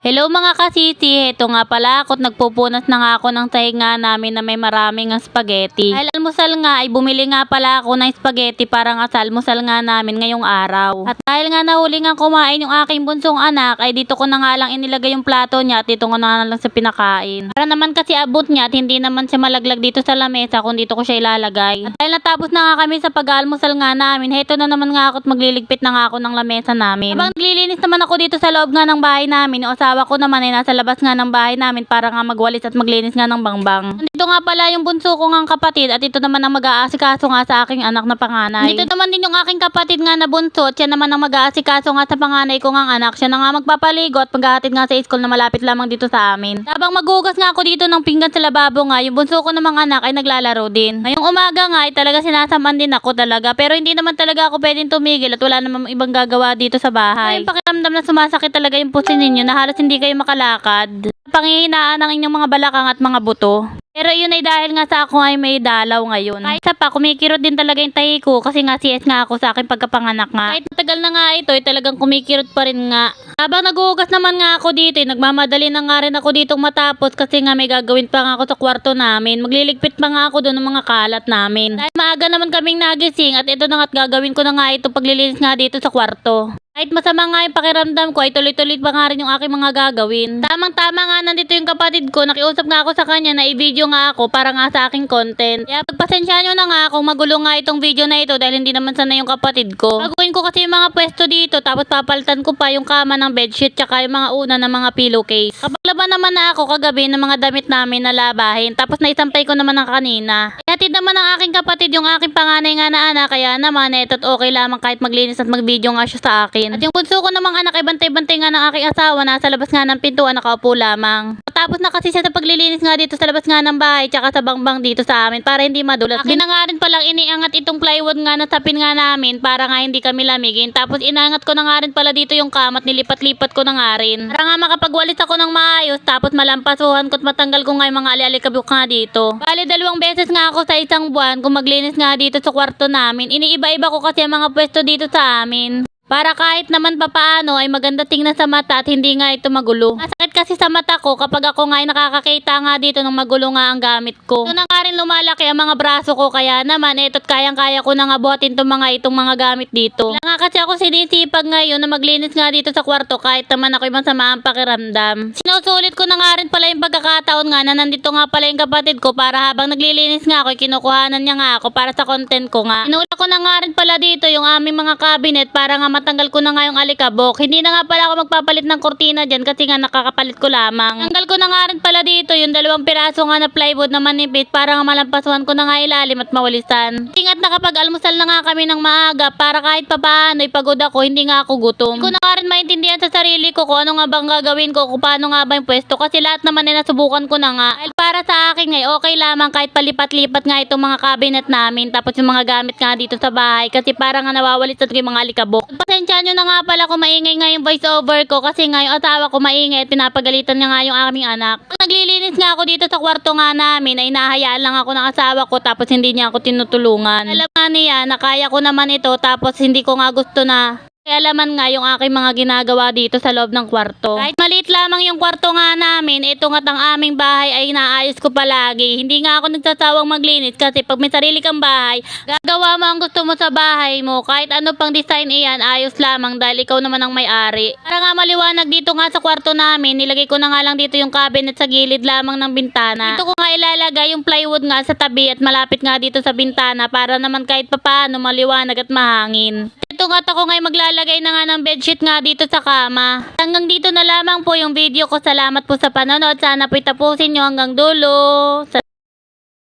Hello mga kasiti, heto nga pala ako't nagpupunas na nga ako ng tahinga namin na may maraming spaghetti. Dahil almusal nga ay bumili nga pala ako ng spaghetti para nga sa almusal nga namin ngayong araw. At dahil nga nahuli nga kumain yung aking bunsong anak ay dito ko na nga lang inilagay yung plato niya at dito ko na lang sa pinakain. Para naman kasi abot niya at hindi naman siya malaglag dito sa lamesa kung dito ko siya ilalagay. At dahil natapos na nga kami sa pag-almusal nga namin, heto na naman nga ako't magliligpit na nga ako ng lamesa namin. Habang naglilinis naman ako dito sa loob nga ng bahay namin, yung asawa ko naman ay nasa labas nga ng bahay namin para nga magwalis at maglinis nga ng bangbang. Dito nga pala yung bunso ko ngang kapatid at ito naman ang mag-aasikaso nga sa aking anak na panganay. Dito naman din yung aking kapatid nga na bunso at siya naman ang mag-aasikaso nga sa panganay ko ngang anak. Siya na nga magpapaligo at maghahatid nga sa school na malapit lamang dito sa amin. Habang maghugas nga ako dito ng pinggan sa lababo nga, yung bunso ko namang anak ay naglalaro din. Ngayong umaga nga ay talaga sinasaman din ako talaga, pero hindi naman talaga ako pwedeng tumigil at wala namang ibang gagawa dito sa bahay. Yung pakiramdam na sumasakit talaga yung puso ninyo na halos hindi kayo makalakad. Panghihinaan ng inyong mga balakang at mga buto. Pero yun ay dahil nga sa ako ay may dalaw ngayon. Kahit sa pa, kumikirot din talaga yung tahi ko kasi nga CS nga ako sa aking pagkapanganak nga. Kahit matagal na nga ito ay talagang kumikirot pa rin nga. Habang naghuhugas naman nga ako dito, nagmamadali na nga rin ako ditong matapos kasi nga may gagawin pa nga ako sa kwarto namin. Magliligpit pa nga ako doon ng mga kalat namin. Dahil maaga naman kaming nagising at ito na nga't gagawin ko na nga ito paglilinis nga dito sa kwarto. Kahit masama nga yung pakiramdam ko ay tuloy-tuloy pa nga rin yung aking mga gagawin. Tamang-tama nga nandito yung kapatid ko, nakiusap nga ako sa kanya na i-video nga ako para nga sa aking content. Kaya pagpasensya nyo na nga kung magulo nga itong video na ito dahil hindi naman sana yung kapatid ko. Gagawin ko kasi yung mga pwesto dito tapos papalitan ko pa yung kama ng bedsheet tsaka yung mga una ng mga pillowcase. Kapag laban naman na ako kagabi ng mga damit namin na labahin tapos naisampay ko naman ng kanina. Hatid naman ng aking kapatid yung aking panganay nga na anak kaya naman eto't okay lamang kahit maglinis at mag-video nga siya sa akin. At yung bunso ko namang anak ay bantay-bantay nga ng aking asawa nasa labas nga ng pintuan nakaupo lamang. Tapos na kasi siya sa paglilinis nga dito sa labas nga ng bahay tsaka sa bangbang dito sa amin para hindi madulas. Akin na nga rin palang iniangat itong plywood nga na tapin nga namin para nga hindi kami lamigin. Tapos inangat ko na nga rin pala dito yung kamat, nilipat-lipat ko na nga rin. Para nga makapagwalis ako ng maayos tapos malampasuhan ko at matanggal ko nga yung mga ali-alikabok nga dito. Bali 2 beses nga ako sa isang buwan kung maglinis nga dito sa kwarto namin. Iniiba-iba ko kasi ang mga pwesto dito sa amin. Para kahit naman papaano ay maganda tingnan sa mata at hindi nga ito magulo. Masakit kasi sa mata ko kapag ako nga ay nakakakita nga dito ng magulo nga ang gamit ko. Ito na nga rin lumalaki ang mga braso ko kaya naman ito't kayang-kaya ko na nga buhatin itong mga gamit dito. Kaya nga kasi ako sinisipag ngayon na maglinis nga dito sa kwarto kahit naman ako'y masama ang pakiramdam. Sinusulit ko na nga rin pala yung pagkakataon nga na nandito nga pala yung kapatid ko para habang naglilinis nga ako ay kinukuhanan niya nga ako para sa content ko nga. Inula ko na nga rin pala dito yung aming mga cabinet para nga matanggal ko na nga yung alikabok. Hindi na nga pala ako magpapalit ng kortina dyan kasi nga nakakapalit ko lamang. Tanggal ko na nga rin pala dito yung 2 piraso nga na plywood na manipit para nga malampasuhan ko na nga ilalim at mawalisan. Ingat na kapag almusal na nga kami ng maaga para kahit papaano ipagod ako, hindi nga ako gutom. Hindi ko na nga rin maintindihan sa sarili ko kung ano nga bang gagawin ko, kung paano nga ba yung pwesto kasi lahat naman ay nasubukan ko na nga. Dahil para sa akin nga okay lamang kahit palipat-lipat nga itong mga cabinet namin tapos yung mga gamit nga dito sa bahay kasi para nga nawawalis at yung mga alikabok. Pasensya nyo na nga pala kung maingay nga yung voice over ko kasi nga yung asawa ko maingay at pinapagalitan niya nga yung aming anak. Pag naglilinis nga ako dito sa kwarto nga namin ay nahayaan lang ako ng asawa ko tapos hindi niya ako tinutulungan. Alam nga niya na kaya ko naman ito tapos hindi ko nga gusto na kaya laman nga yung aking mga ginagawa dito sa loob ng kwarto. Kahit maliit lamang yung kwarto nga namin, ito nga't ang aming bahay ay inaayos ko palagi. Hindi nga ako nagsasawang maglinis kasi pag may sarili kang bahay, gagawa mo ang gusto mo sa bahay mo. Kahit ano pang design iyan, ayos lamang dahil ikaw naman ang may-ari. Para nga maliwanag dito nga sa kwarto namin, nilagay ko na nga lang dito yung cabinet sa gilid lamang ng bintana. Dito ko nga ilalagay yung plywood nga sa tabi at malapit nga dito sa bintana para naman kahit papaano maliwanag at mahangin. Ito nga ako ngayon maglalagay na nga ng bedsheet nga dito sa kama. Hanggang dito na lamang po yung video ko. Salamat po sa panonood. Sana po tapusin nyo hanggang dulo.